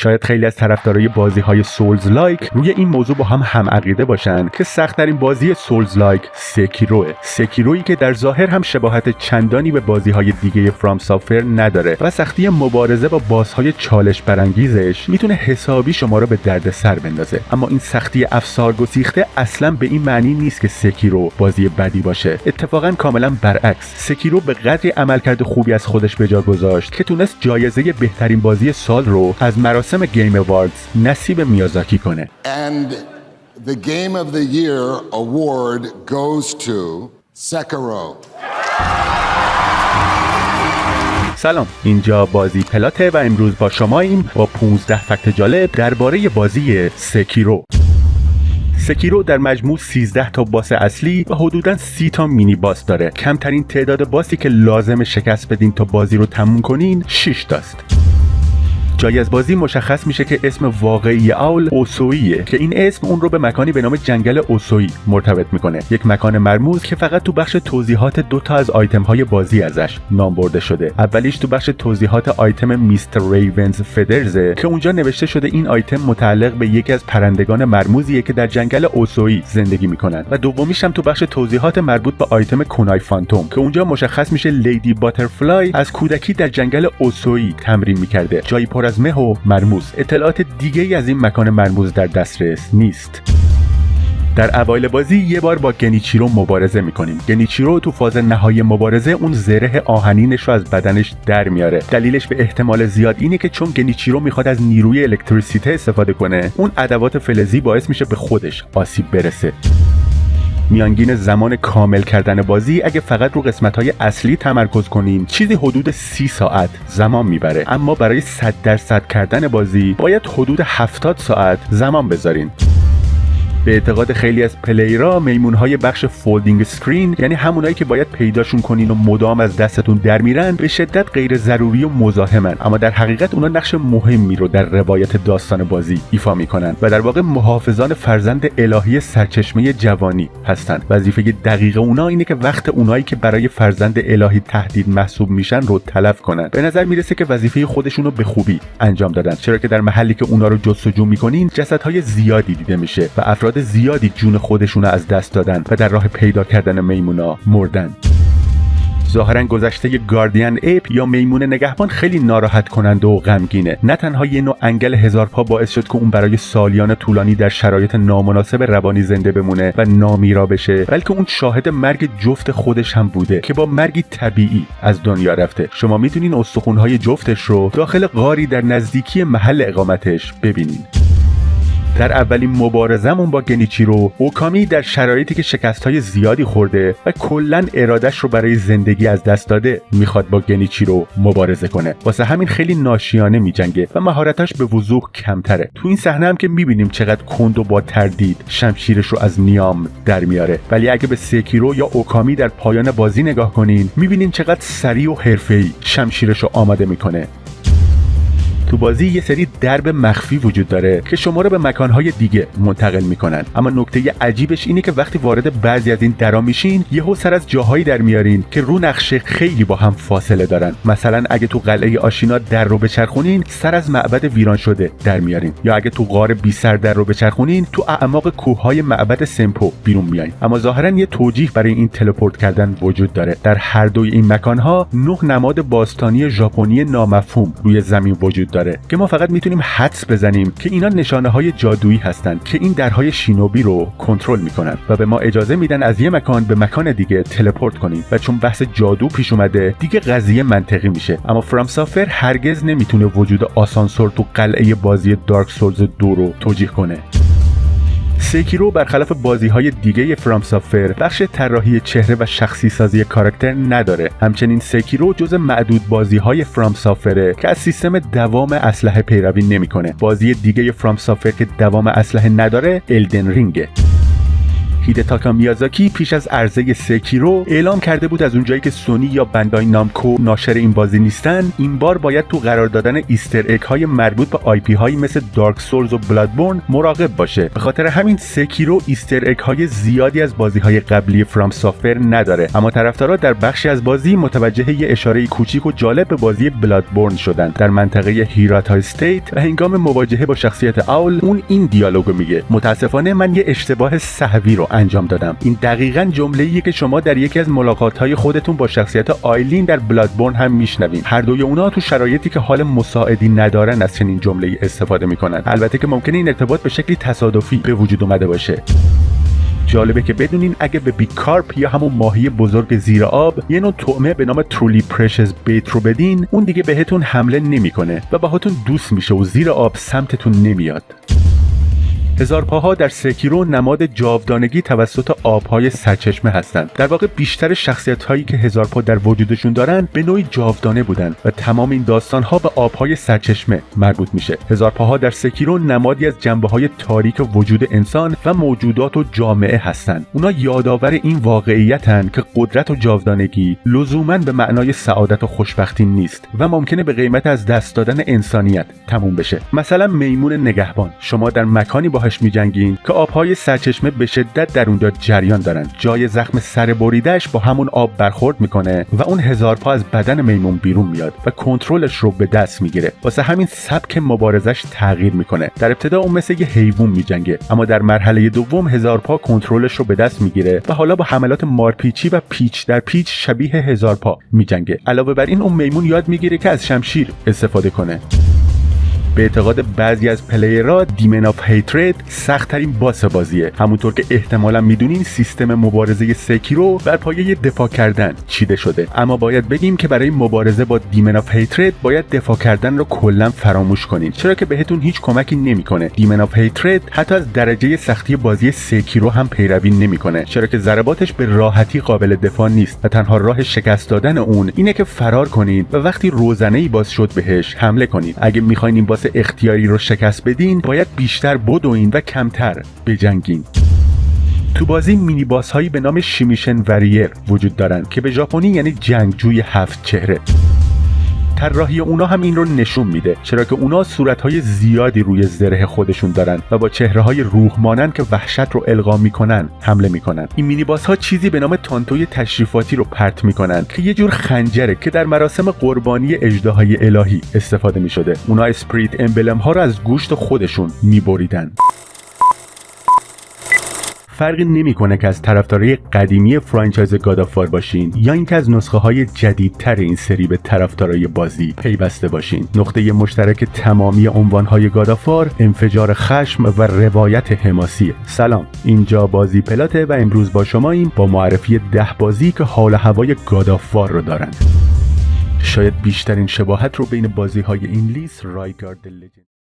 شاید خیلی از طرفدارای بازی‌های سولز لایک روی این موضوع با هم عقیده باشن که سخت‌ترین بازی سولز لایک سکیرویی که در ظاهر هم شباهت چندانی به بازی‌های دیگه فرام سافت‌ور نداره و سختی مبارزه با بازهای چالش برانگیزش میتونه حسابی شما رو به دردسر بندازه. اما این سختی افسارگسیخته اصلا به این معنی نیست که سکیرو بازی بدی باشه. اتفاقا کاملا برعکس، سکیرو به قدری عملکرد خوبی از خودش به جا گذاشت که تونست جایزه بهترین بازی سال رو از مراسم گیم اواردز نصیب میازاکی کنه. And the Game of the Year award goes to Sekiro. سلام، اینجا بازی پلاته و امروز با شماییم با 15 فکت جالب درباره بازی سکیرو. سکیرو در مجموع 13 تا باس اصلی و حدوداً 30 تا مینی باس داره. کمترین تعداد باسی که لازم شکست بدین تا بازی رو تموم کنین 6 تاست. جای از بازی مشخص میشه که اسم واقعی اول اوسویه که این اسم اون رو به مکانی به نام جنگل اوسوی مرتبط میکنه، یک مکان مرموز که فقط تو بخش توضیحات دو تا از آیتم های بازی ازش نام برده شده. اولیش تو بخش توضیحات آیتم میستر ریونز فدرزه که اونجا نوشته شده این آیتم متعلق به یکی از پرندگان مرموزیه که در جنگل اوسوی زندگی میکنن و دومیش هم تو بخش توضیحات مربوط به آیتم کونای فانتوم که اونجا مشخص میشه لیدی باترفلای از کودکی در جنگل اوسوی تمرین میکرده، جایی پر از مه و مرموز. اطلاعات دیگه‌ای از این مکان مرموز در دسترس نیست. در اوایل بازی یه بار با گنیچیرو مبارزه میکنیم. گنیچیرو تو فاز نهایی مبارزه اون زره آهنینش رو از بدنش در میاره. دلیلش به احتمال زیاد اینه که چون گنیچیرو میخواد از نیروی الکتریسیته استفاده کنه، اون ادوات فلزی باعث میشه به خودش آسیب برسه. میانگین زمان کامل کردن بازی اگه فقط رو قسمت‌های اصلی تمرکز کنیم چیزی حدود 30 ساعت زمان میبره، اما برای 100% کردن بازی باید حدود 70 ساعت زمان بذارین. به اعتقاد خیلی از پلیرها میمونهای بخش فولدینگ اسکرین، یعنی همونایی که باید پیداشون کنین و مدام از دستتون در میرن، به شدت غیر ضروری و مزاحمن، اما در حقیقت اونا نقش مهمی رو در روایت داستان بازی ایفا میکنن و در واقع محافظان فرزند الهی سرچشمه جوانی هستن. وظیفه دقیق اونا اینه که وقت اونایی که برای فرزند الهی تهدید محسوب میشن رو تلف کنن. به نظر میرسه که وظیفه خودشون رو به خوبی انجام دادن، چرا که در محلی که اونا رو جستجو میکنین جسدهای زیادی دیده میشه و افراد زیادی جون خودشون از دست دادن و در راه پیدا کردن میمونا مردن. ظاهرا گذشته گاردین اپ یا میمون نگهبان خیلی ناراحت کننده و غمگینه. نه تنها یه نوع انگل هزار پا باعث شد که اون برای سالیان طولانی در شرایط نامناسب روانی زنده بمونه و نامیرا بشه، بلکه اون شاهد مرگ جفت خودش هم بوده که با مرگی طبیعی از دنیا رفته. شما میتونین استخونهای جفتش رو داخل غاری در نزدیکی محل اقامتش ببینین. در اولین مبارزمون با گنیچیرو، اوکامی در شرایطی که شکست‌های زیادی خورده و کلاً ارادش رو برای زندگی از دست داده میخواد با گنیچیرو مبارزه کنه. واسه همین خیلی ناشیانه میجنگه و مهارتاش به وضوح کمتره. تو این صحنه هم که میبینیم چقدر کند و با تردید شمشیرش رو از نیام در میاره، ولی اگه به سکیرو یا اوکامی در پایان بازی نگاه کنین میبینین چقدر سریع و حرفه‌ای شمشیرش رو آماده میکنه. تو بازی یه سری درب مخفی وجود داره که شما رو به مکانهای دیگه منتقل میکنن، اما نکته عجیبش اینه که وقتی وارد بعضی از این درا میشین یهو سر از جاهایی در میارین که رو نقشه خیلی با هم فاصله دارن. مثلا اگه تو قلعه آشینا در رو بچرخونین سر از معبد ویران شده در میارین، یا اگه تو غار بی سر در رو بچرخونین تو اعماق کوههای معبد سمپو بیرون میایین. اما ظاهرا یه توجیه برای این تلپورت کردن وجود داره. در هر دوی این مکانها 9 نماد باستانی ژاپنی نامفهوم روی زمین وجود داره که ما فقط میتونیم حدس بزنیم که اینا نشانه‌های جادویی هستند که این درهای شینوبی رو کنترل میکنن و به ما اجازه میدن از یه مکان به مکان دیگه تلپورت کنیم. و چون بحث جادو پیش اومده دیگه قضیه منطقی میشه. اما فرام سافت‌ور هرگز نمیتونه وجود آسانسور تو قلعه بازی دارک سولز 2 رو توجیه کنه. سکیرو برخلاف بازی‌های دیگه فرام سافت‌ور بخش طراحی چهره و شخصی سازی کاراکتر نداره. همچنین سکیرو جز معدود بازی‌های فرام سافت‌ور که از سیستم دوام اسلحه پیروی نمی‌کنه. بازی دیگه فرام سافت‌ور که دوام اسلحه نداره الدن رینگه. هیدتاکا میازاکی پیش از عرضه سکیرو اعلام کرده بود از اونجایی که سونی یا بندای نامکو ناشر این بازی نیستن، این بار باید تو قرار دادن ایستر اگ های مربوط به آی پی هایی مثل دارک سولز و بلادبورن مراقب باشه. به خاطر همین سکیرو ایستر اگ های زیادی از بازی های قبلی فرام سافتور نداره، اما طرفدارا در بخشی از بازی متوجه یه اشاره کوچیک و جالب به بازی بلادبورن شدن. در منطقه هیراتا استیت و هنگام مواجهه با شخصیت اول اون این دیالوگو میگه: متاسفانه من یه اشتباه سهوی رو انجام دادم. این دقیقاً جمله‌ایه که شما در یکی از ملاقات‌های خودتون با شخصیت آیلین در بلادبورن هم میشنوین. هر دوی اونا تو شرایطی که حال مساعدی ندارن از چنین جمله‌ای استفاده میکنن. البته که ممکنه این ارتباط به شکلی تصادفی به وجود اومده باشه. جالبه که بدونین اگه به بیگ کارپ یا همون ماهی بزرگ زیر آب یه نوع طعمه به نام ترولی پرشس بیت رو بدین، اون دیگه بهتون حمله نمیکنه و باهاتون دوست میشه و زیر آب سمتتون نمیاد. هزارپاها در سکیرو نماد جاودانگی توسط آبهای سرچشمه هستند. در واقع بیشتر شخصیت‌هایی که هزارپا در وجودشون دارن به نوعی جاودانه بودن و تمام این داستان‌ها به آبهای سرچشمه مربوط میشه. هزارپاها در سکیرو نمادی از جنبه‌های تاریک وجود انسان و موجودات و جامعه هستند. اونا یادآور این واقعیتن که قدرت و جاودانگی لزوماً به معنای سعادت و خوشبختی نیست و ممکنه به قیمت از دست دادن انسانیت تموم بشه. مثلا میمون نگهبان، شما در مکانی باهاش می‌جنگین که آبهای سرچشمه به شدت در اونجا جریان دارن. جای زخم سر بریده‌اش با همون آب برخورد میکنه و اون هزارپا از بدن میمون بیرون میاد و کنترلش رو به دست میگیره. واسه همین سبک مبارزش تغییر میکنه. در ابتدا اون مثل یه حیوان میجنگه، اما در مرحله دوم هزارپا کنترلش رو به دست میگیره و حالا با حملات مارپیچی و پیچ در پیچ شبیه هزارپا میجنگه. علاوه بر این اون میمون یاد میگیره که از شمشیر استفاده کنه. به اعتقاد بعضی از پلیرها دیمن آف هیترد سخت ترین باس بازیه. همونطور که احتمالاً میدونین سیستم مبارزه سکیرو بر پایه دفاع کردن چیده شده، اما باید بگیم که برای مبارزه با دیمن آف هیترد باید دفاع کردن رو کلاً فراموش کنین، چرا که بهتون هیچ کمکی نمیکنه. دیمن آف هیترد حتی از درجه سختی بازی سکیرو هم پیروی نمیکنه، چرا که ضرباتش به راحتی قابل دفاع نیست و تنها راه شکست دادن اون اینه که فرار کنین و وقتی روزنه‌ای باز شد بهش حمله کنین. اگه میخواین این باس اختیاری رو شکست بدین باید بیشتر بدوین و کمتر بجنگین. تو بازی مینی باس هایی به نام شیمیشن وریر وجود دارن که به ژاپنی یعنی جنگجوی 7 چهره. طراحی اونا هم این رو نشون میده، چرا که اونا صورت‌های زیادی روی زره خودشون دارن و با چهره‌های روح مانند که وحشت رو القا میکنن حمله میکنن. این مینی باس ها چیزی به نام تانتوی تشریفاتی رو پرت میکنن که یه جور خنجره که در مراسم قربانی اژدهای الهی استفاده میشده. اونا اسپریت امبلم ها رو از گوشت خودشون میبریدن. فرقی نمیکنه که از طرفدارای قدیمی فرانچایز گاد آف وار باشین یا اینکه از نسخه های جدیدتر این سری به طرفدارای بازی پیوسته باشین. نقطه مشترک تمامی عنوان های گاد آف وار انفجار خشم و روایت حماسیه. سلام، اینجا بازی پلاته و امروز با شماییم با معرفی 10 بازی که حال و هوای گاد آف وار رو دارن. شاید بیشترین شباهت رو بین بازی های این لیست رایگارد لجند